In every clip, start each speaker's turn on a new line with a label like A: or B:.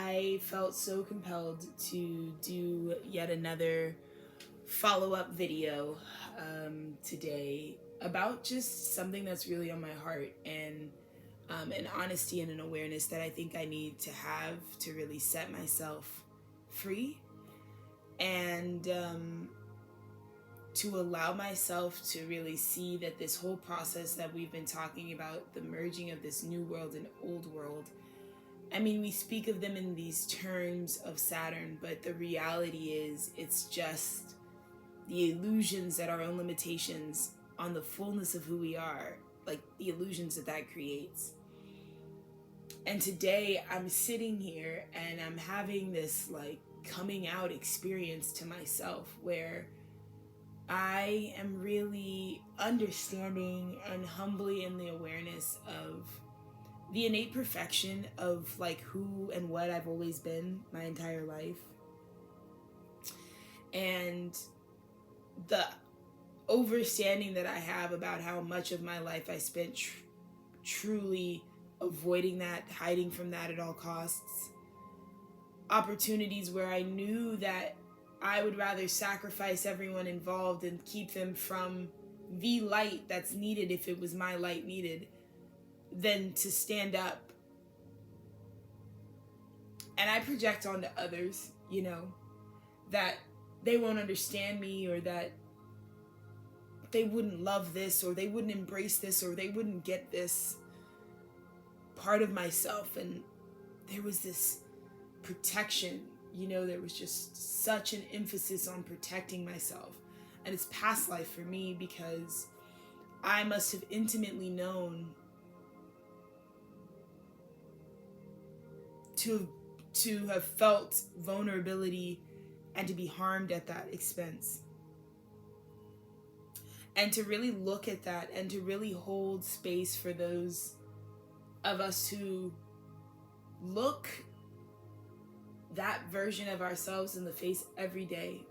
A: I felt so compelled to do yet another follow-up video today about just something that's really on my heart, and an honesty and an awareness that I think I need to have to really set myself free, and to allow myself to really see that this whole process that we've been talking about, the merging of this new world and old world, I mean, we speak of them in these terms of Saturn, but the reality is it's just the illusions that our own limitations on the fullness of who we are, like the illusions that that creates. And today I'm sitting here and I'm having this like coming out experience to myself where I am really understanding and humbly in the awareness of the innate perfection of like who and what I've always been my entire life, and the overstanding that I have about how much of my life I spent truly avoiding that, hiding from that at all costs. Opportunities where I knew that I would rather sacrifice everyone involved and keep them from the light that's needed if it was my light needed, than to stand up. And I project onto others, you know, that they won't understand me, or that they wouldn't love this, or they wouldn't embrace this, or they wouldn't get this part of myself. And there was this protection, you know, there was just such an emphasis on protecting myself. And it's past life for me, because I must have intimately known to have felt vulnerability and to be harmed at that expense. And to really look at that and to really hold space for those of us who look that version of ourselves in the face every day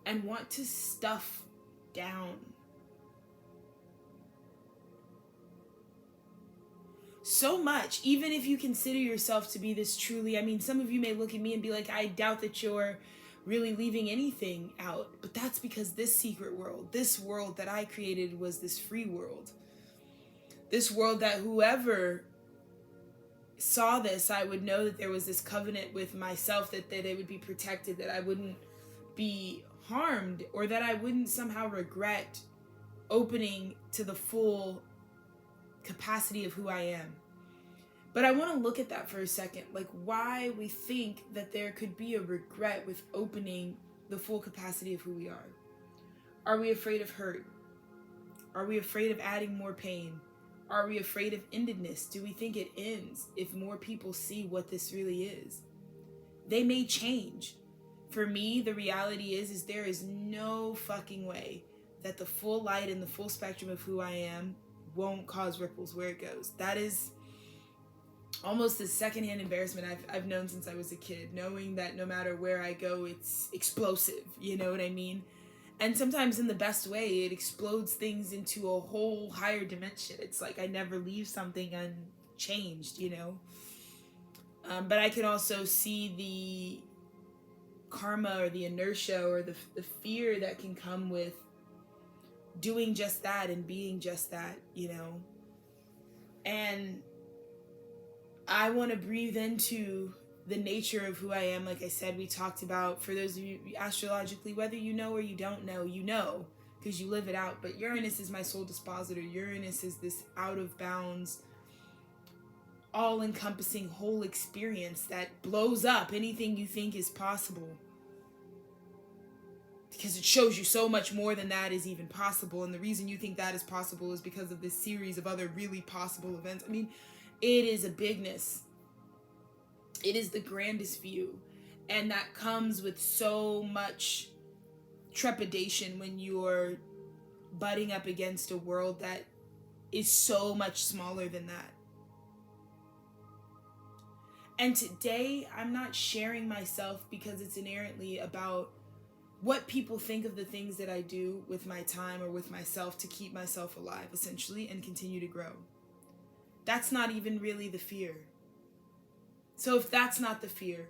A: and want to stuff down so much, even if you consider yourself to be this truly, I mean, some of you may look at me and be like, I doubt that you're really leaving anything out, but that's because this secret world, this world that I created, was this free world. This world that whoever saw this, I would know that there was this covenant with myself, that it would be protected, that I wouldn't be harmed, or that I wouldn't somehow regret opening to the full capacity of who I am. But I want to look at that for a second, like why we think that there could be a regret with opening the full capacity of who we are. Are we afraid of hurt? Are we afraid of adding more pain? Are we afraid of endedness? Do we think it ends if more people see what this really is? They may change. For me, the reality is there is no fucking way that the full light and the full spectrum of who I am won't cause ripples where it goes. That is almost the secondhand embarrassment I've known since I was a kid, knowing that no matter where I go, it's explosive, you know what I mean? And sometimes in the best way, it explodes things into a whole higher dimension. It's like I never leave something unchanged, you know? But I can also see the karma or the inertia or the fear that can come with doing just that and being just that, you know? And I want to breathe into the nature of who I am. Like I said, we talked about, for those of you astrologically, whether you know or you don't know, you know, because you live it out. But Uranus is my soul dispositor. Uranus is this out of bounds, all-encompassing whole experience that blows up anything you think is possible, because it shows you so much more than that is even possible. And the reason you think that is possible is because of this series of other really possible events. I mean, it is a bigness. It is the grandest view. And that comes with so much trepidation when you're butting up against a world that is so much smaller than that. And today, I'm not sharing myself because it's inherently about what people think of the things that I do with my time or with myself to keep myself alive, essentially, and continue to grow. That's not even really the fear. So if that's not the fear,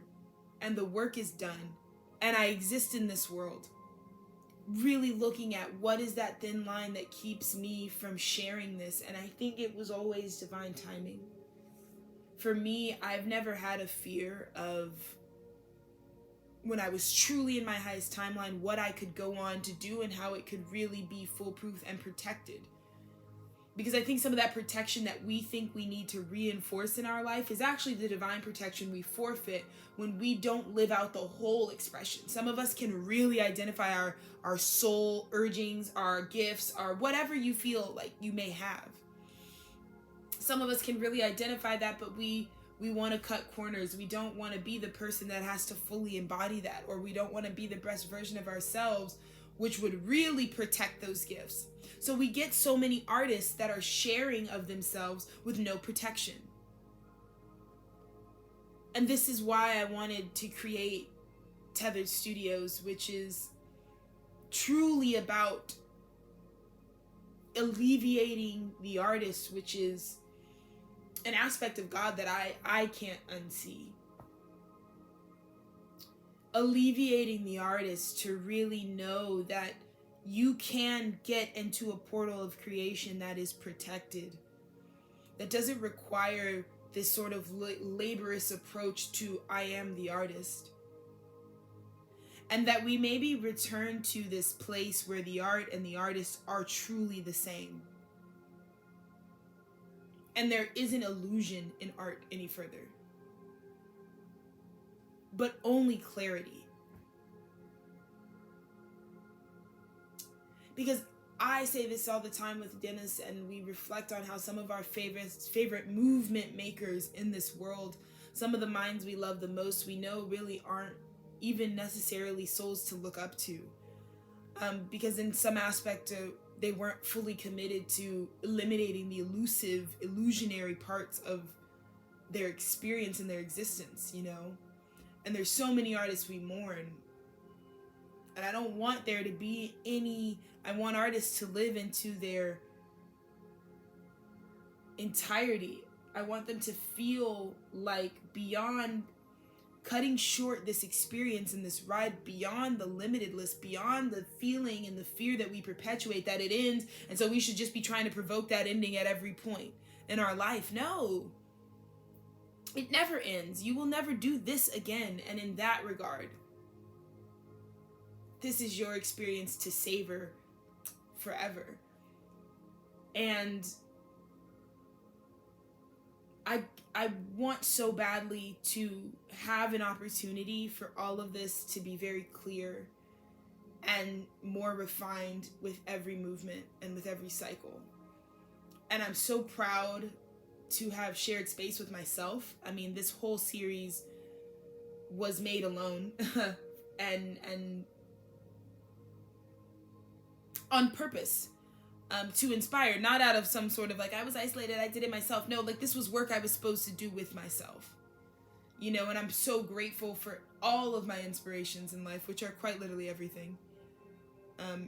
A: and the work is done, and I exist in this world, really looking at what is that thin line that keeps me from sharing this. And I think it was always divine timing. For me, I've never had a fear of, when I was truly in my highest timeline, what I could go on to do and how it could really be foolproof and protected. Because I think some of that protection that we think we need to reinforce in our life is actually the divine protection we forfeit when we don't live out the whole expression. Some of us can really identify our soul urgings, our gifts, our whatever you feel like you may have. Some of us can really identify that, but we want to cut corners. We don't want to be the person that has to fully embody that, or we don't want to be the best version of ourselves, which would really protect those gifts. So we get so many artists that are sharing of themselves with no protection. And this is why I wanted to create Tethered Studios, which is truly about alleviating the artist, which is an aspect of God that I can't unsee. Alleviating the artist to really know that you can get into a portal of creation that is protected, that doesn't require this sort of laborious approach to I am the artist. And that we maybe return to this place where the art and the artist are truly the same. And there isn't illusion in art any further, but only clarity. Because I say this all the time with Dennis, and we reflect on how some of our favorite movement makers in this world, some of the minds we love the most, we know really aren't even necessarily souls to look up to. Because in some aspect, they weren't fully committed to eliminating the illusionary parts of their experience and their existence, you know? And there's so many artists we mourn. And I don't want there to be I want artists to live into their entirety. I want them to feel like beyond cutting short this experience and this ride, beyond the limitedness, beyond the feeling and the fear that we perpetuate that it ends, and so we should just be trying to provoke that ending at every point in our life. No. It never ends. You will never do this again. And in that regard, this is your experience to savor forever. And I want so badly to have an opportunity for all of this to be very clear and more refined with every movement and with every cycle. And I'm so proud to have shared space with myself. I mean, this whole series was made alone and on purpose. To inspire, not out of some sort of like, I was isolated, I did it myself. No, like this was work I was supposed to do with myself. You know, and I'm so grateful for all of my inspirations in life, which are quite literally everything.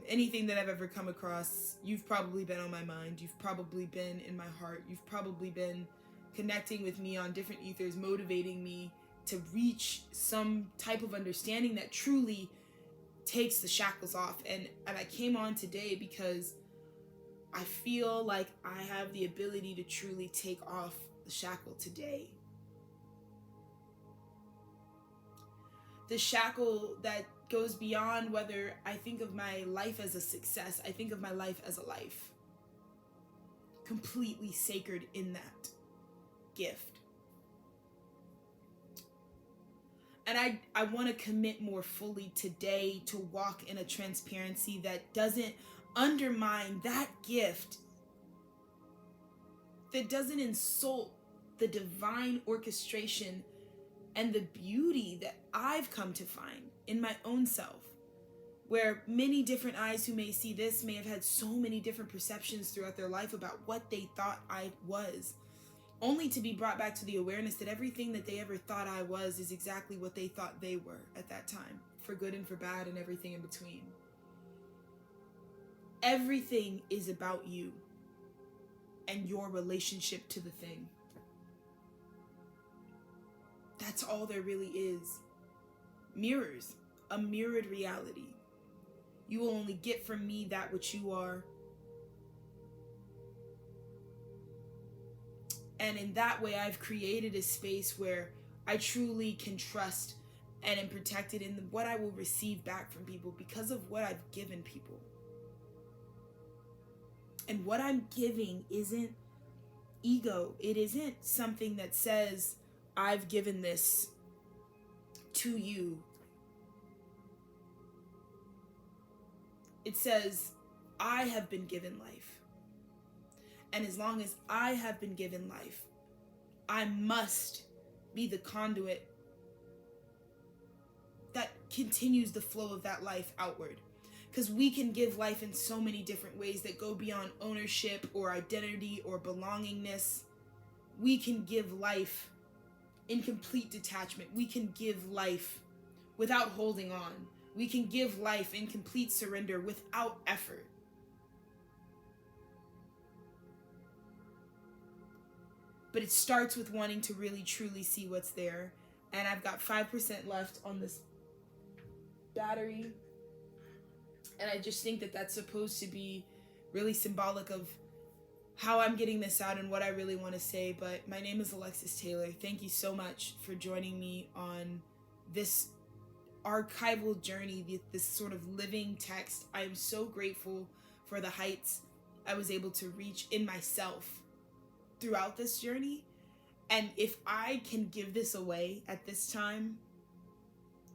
A: Anything that I've ever come across, you've probably been on my mind. You've probably been in my heart. You've probably been connecting with me on different ethers, motivating me to reach some type of understanding that truly takes the shackles off. And I came on today because I feel like I have the ability to truly take off the shackle today. The shackle that goes beyond whether I think of my life as a success. I think of my life as a life. Completely sacred in that gift. And I want to commit more fully today to walk in a transparency that doesn't undermine that gift, that doesn't insult the divine orchestration and the beauty that I've come to find in my own self, where many different eyes who may see this may have had so many different perceptions throughout their life about what they thought I was, only to be brought back to the awareness that everything that they ever thought I was is exactly what they thought they were at that time, for good and for bad and everything in between. Everything is about you and your relationship to the thing. That's all there really is. Mirrors, a mirrored reality. You will only get from me that which you are. And in that way, I've created a space where I truly can trust and am protected in what I will receive back from people because of what I've given people. And what I'm giving isn't ego. It isn't something that says, I've given this to you. It says, I have been given life. And as long as I have been given life, I must be the conduit that continues the flow of that life outward. Because we can give life in so many different ways that go beyond ownership or identity or belongingness. We can give life in complete detachment. We can give life without holding on. We can give life in complete surrender without effort. But it starts with wanting to really truly see what's there. And I've got 5% left on this battery. And I just think that that's supposed to be really symbolic of how I'm getting this out and what I really want to say. But my name is Alexis Taylor. Thank you so much for joining me on this archival journey, this sort of living text. I am so grateful for the heights I was able to reach in myself throughout this journey. And if I can give this away at this time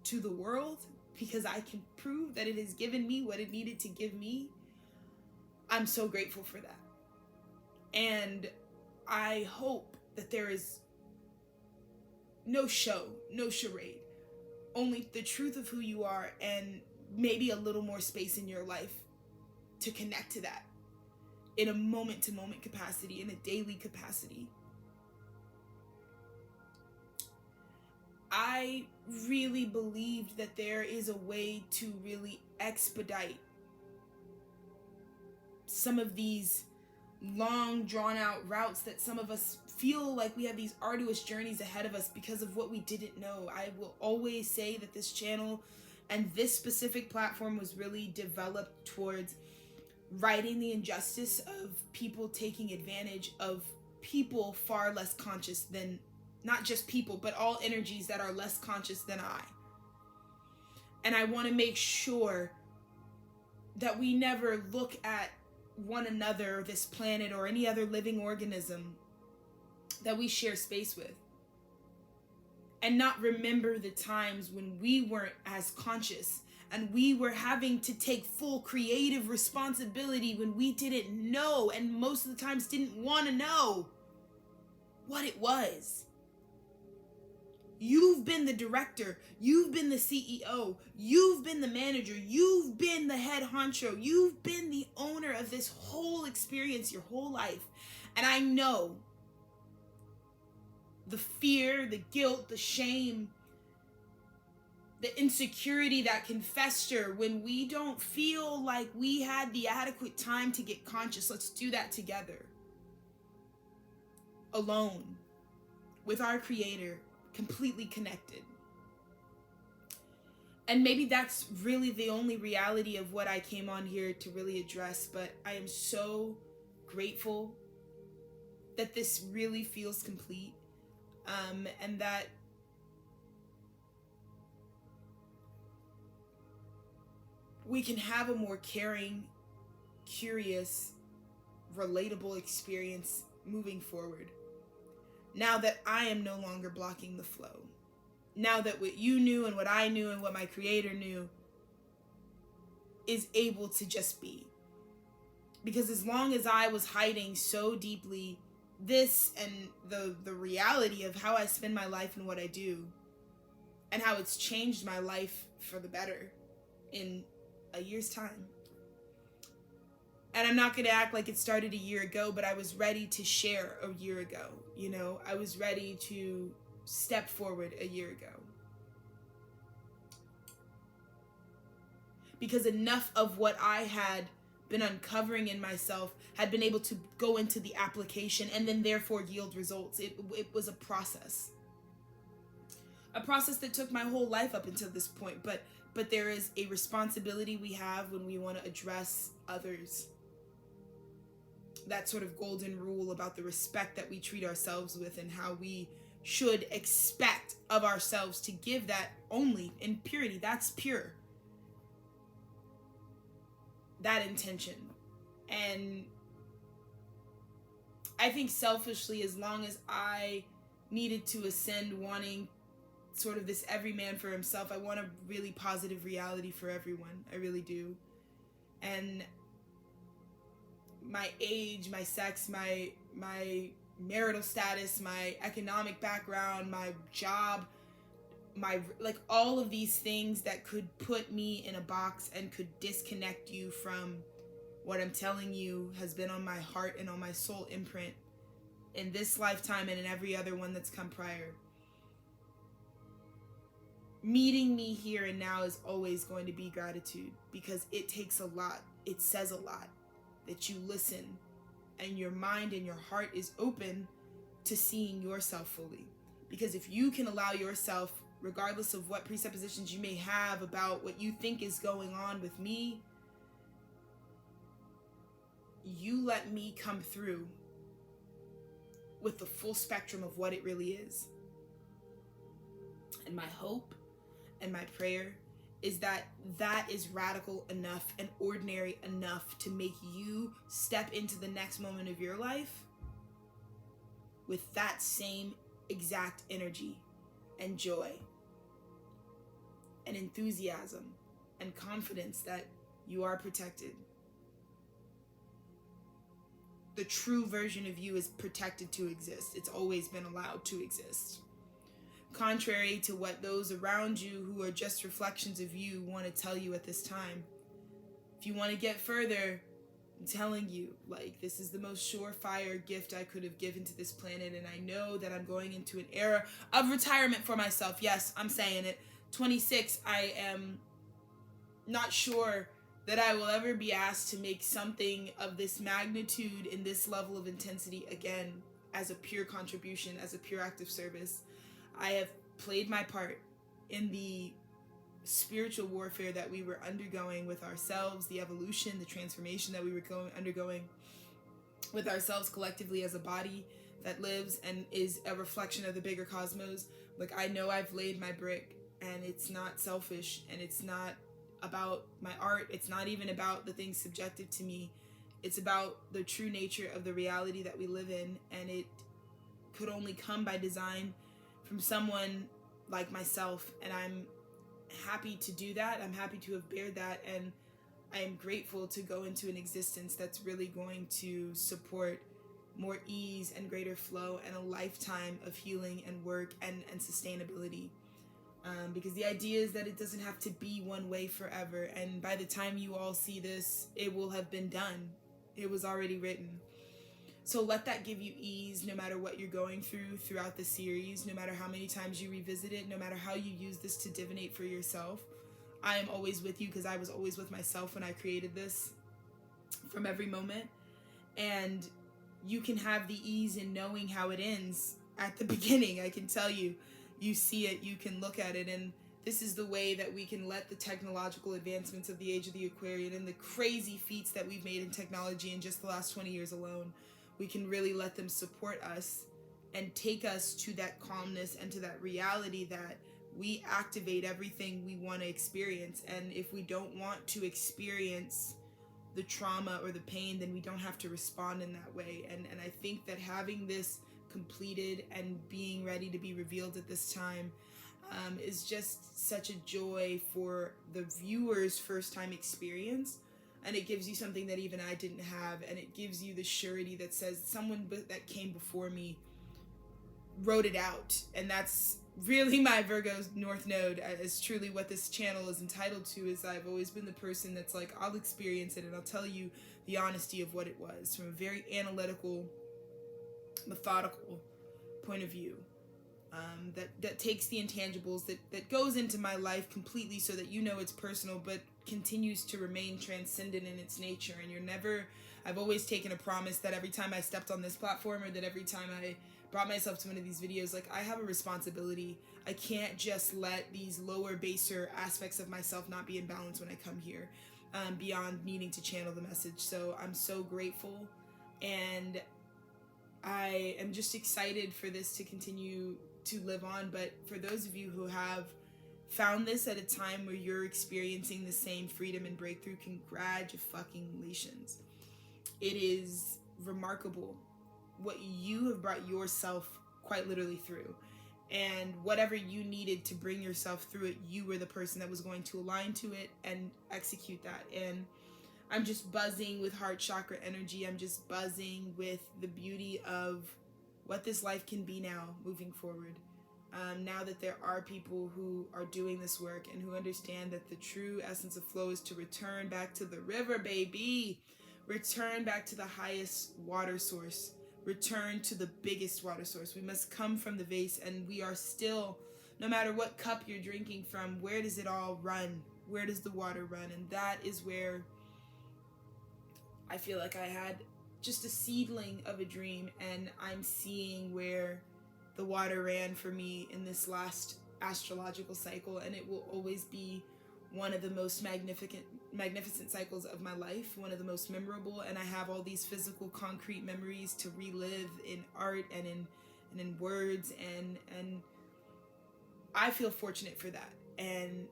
A: to the world, because I can prove that it has given me what it needed to give me, I'm so grateful for that. And I hope that there is no show, no charade, only the truth of who you are and maybe a little more space in your life to connect to that in a moment-to-moment capacity, in a daily capacity. I really believed that there is a way to really expedite some of these long drawn-out routes that some of us feel like we have these arduous journeys ahead of us because of what we didn't know. I will always say that this channel and this specific platform was really developed towards righting the injustice of people taking advantage of people far less conscious than, not just people, but all energies that are less conscious than I. And I want to make sure that we never look at one another, this planet, or any other living organism that we share space with, and not remember the times when we weren't as conscious and we were having to take full creative responsibility when we didn't know, and most of the times didn't want to know what it was. You've been the director, you've been the CEO, you've been the manager, you've been the head honcho, you've been the owner of this whole experience your whole life. And I know the fear, the guilt, the shame, the insecurity that can fester when we don't feel like we had the adequate time to get conscious. Let's do that together. Alone, with our Creator, completely connected. And maybe that's really the only reality of what I came on here to really address, but I am so grateful that this really feels complete, and that we can have a more caring, curious, relatable experience moving forward. Now that I am no longer blocking the flow. Now that what you knew and what I knew and what my Creator knew is able to just be. Because as long as I was hiding so deeply this and the reality of how I spend my life and what I do, and how it's changed my life for the better in a year's time. And I'm not going to act like it started a year ago, but I was ready to share a year ago. You know, I was ready to step forward a year ago. Because enough of what I had been uncovering in myself had been able to go into the application and then therefore yield results. It was a process. a process that took my whole life up until this point. But there is a responsibility we have when we want to address others. That sort of golden rule about the respect that we treat ourselves with and how we should expect of ourselves to give that only in purity. That's pure. That intention. And I think selfishly, as long as I needed to ascend wanting sort of this every man for himself, I want a really positive reality for everyone. I really do. And my age, my sex, my marital status, my economic background, my job, my, like, all of these things that could put me in a box and could disconnect you from what I'm telling you has been on my heart and on my soul imprint in this lifetime and in every other one that's come prior. Meeting me here and now is always going to be gratitude, because it takes a lot. It says a lot that you listen and your mind and your heart is open to seeing yourself fully. Because if you can allow yourself, regardless of what presuppositions you may have about what you think is going on with me, you let me come through with the full spectrum of what it really is. And my hope and my prayer is that that is radical enough and ordinary enough to make you step into the next moment of your life with that same exact energy and joy and enthusiasm and confidence that you are protected. The true version of you is protected to exist. It's always been allowed to exist. Contrary to what those around you who are just reflections of you want to tell you at this time. If you want to get further, I'm telling you, like, this is the most surefire gift I could have given to this planet, and I know that I'm going into an era of retirement for myself. Yes, I'm saying it. 26, I am not sure that I will ever be asked to make something of this magnitude in this level of intensity again as a pure contribution, as a pure act of service. I have played my part in the spiritual warfare that we were undergoing with ourselves, the evolution, the transformation that we were undergoing with ourselves collectively as a body that lives and is a reflection of the bigger cosmos. Like, I know I've laid my brick, and it's not selfish, and it's not about my art. It's not even about the things subjective to me. It's about the true nature of the reality that we live in, and it could only come by design from someone like myself, and I'm happy to do that. I'm happy to have bared that, and I am grateful to go into an existence that's really going to support more ease and greater flow and a lifetime of healing and work and sustainability. Because the idea is that it doesn't have to be one way forever, and by the time you all see this, it will have been done. It was already written. So let that give you ease no matter what you're going through throughout the series, no matter how many times you revisit it, no matter how you use this to divinate for yourself. I am always with you, because I was always with myself when I created this from every moment. And you can have the ease in knowing how it ends at the beginning. I can tell you, you see it, you can look at it, and this is the way that we can let the technological advancements of the age of the Aquarian and the crazy feats that we've made in technology in just the last 20 years alone, we can really let them support us and take us to that calmness and to that reality that we activate everything we want to experience. And if we don't want to experience the trauma or the pain, then we don't have to respond in that way. And I think that having this completed and being ready to be revealed at this time is just such a joy for the viewer's first time experience. And it gives you something that even I didn't have, and it gives you the surety that says someone that came before me wrote it out. And that's really my Virgo's North Node, is truly what this channel is entitled to. Is I've always been the person that's like, I'll experience it and I'll tell you the honesty of what it was from a very analytical, methodical point of view. That takes the intangibles, that goes into my life completely so that you know it's personal, but continues to remain transcendent in its nature. And you're never, I've always taken a promise that every time I stepped on this platform, or that every time I brought myself to one of these videos, like, I have a responsibility. I can't just let these lower, baser aspects of myself not be in balance when I come here, beyond needing to channel the message. So I'm so grateful, and I am just excited for this to continue to live on. But for those of you who have found this at a time where you're experiencing the same freedom and breakthrough, congratulations. It is remarkable what you have brought yourself quite literally through. And whatever you needed to bring yourself through it, you were the person that was going to align to it and execute that. And I'm just buzzing with heart chakra energy. I'm just buzzing with the beauty of what this life can be now moving forward. Now that there are people who are doing this work and who understand that the true essence of flow is to return back to the river, baby. Return back to the highest water source. Return to the biggest water source. We must come from the vase, and we are still, no matter what cup you're drinking from, where does it all run? Where does the water run? And that is where I feel like I had just a seedling of a dream, and I'm seeing where the water ran for me in this last astrological cycle, and it will always be one of the most magnificent cycles of my life, one of the most memorable. And I have all these physical, concrete memories to relive in art and in words, and I feel fortunate for that. And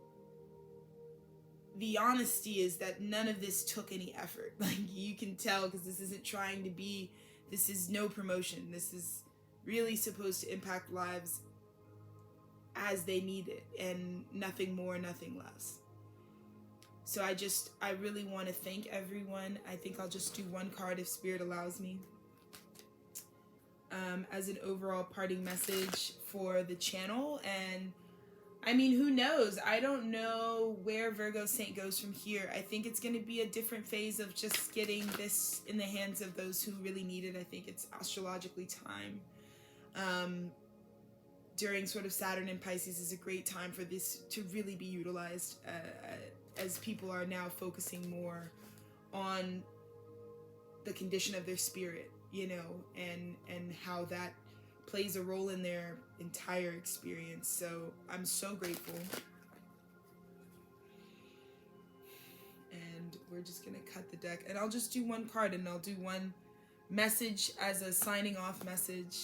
A: the honesty is that none of this took any effort. Like, you can tell, because this isn't trying to be, this is no promotion. This is really supposed to impact lives as they need it, and nothing more, nothing less. So I really want to thank everyone. I think I'll just do one card if Spirit allows me, as an overall parting message for the channel. And I mean, who knows? I don't know where Virgo Saint goes from here. I think it's going to be a different phase of just getting this in the hands of those who really need it. I think it's astrologically time. During sort of Saturn and Pisces is a great time for this to really be utilized, as people are now focusing more on the condition of their spirit, you know, and how that plays a role in their entire experience. So I'm so grateful. And we're just gonna cut the deck, and I'll just do one card, and I'll do one message as a signing off message.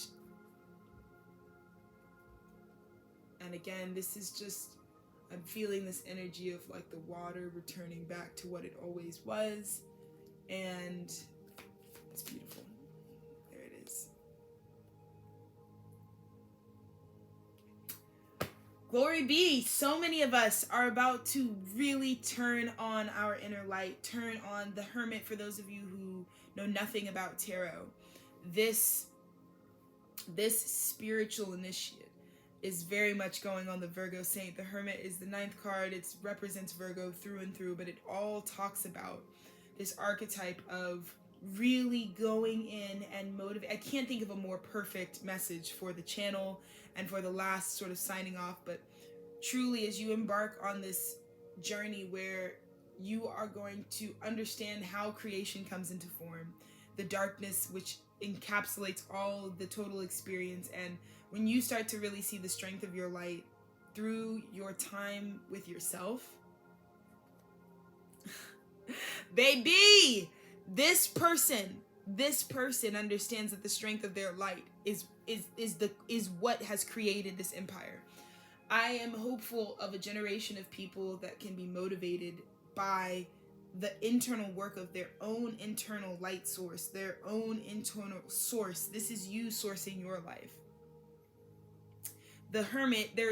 A: And again, this is just, I'm feeling this energy of like the water returning back to what it always was. And it's beautiful. There it is. Glory be. So many of us are about to really turn on our inner light, turn on the Hermit. For those of you who know nothing about tarot, this spiritual initiate is very much going on the Virgo Saint. The Hermit is the 9th card. It represents Virgo through and through, but it all talks about this archetype of really going in and motivate. I can't think of a more perfect message for the channel and for the last sort of signing off, but truly, as you embark on this journey where you are going to understand how creation comes into form, the darkness which encapsulates all the total experience, and when you start to really see the strength of your light through your time with yourself, baby, this person understands that the strength of their light is what has created this empire. I am hopeful of a generation of people that can be motivated by the internal work of their own internal light source, their own internal source. This is you sourcing your life. The Hermit, there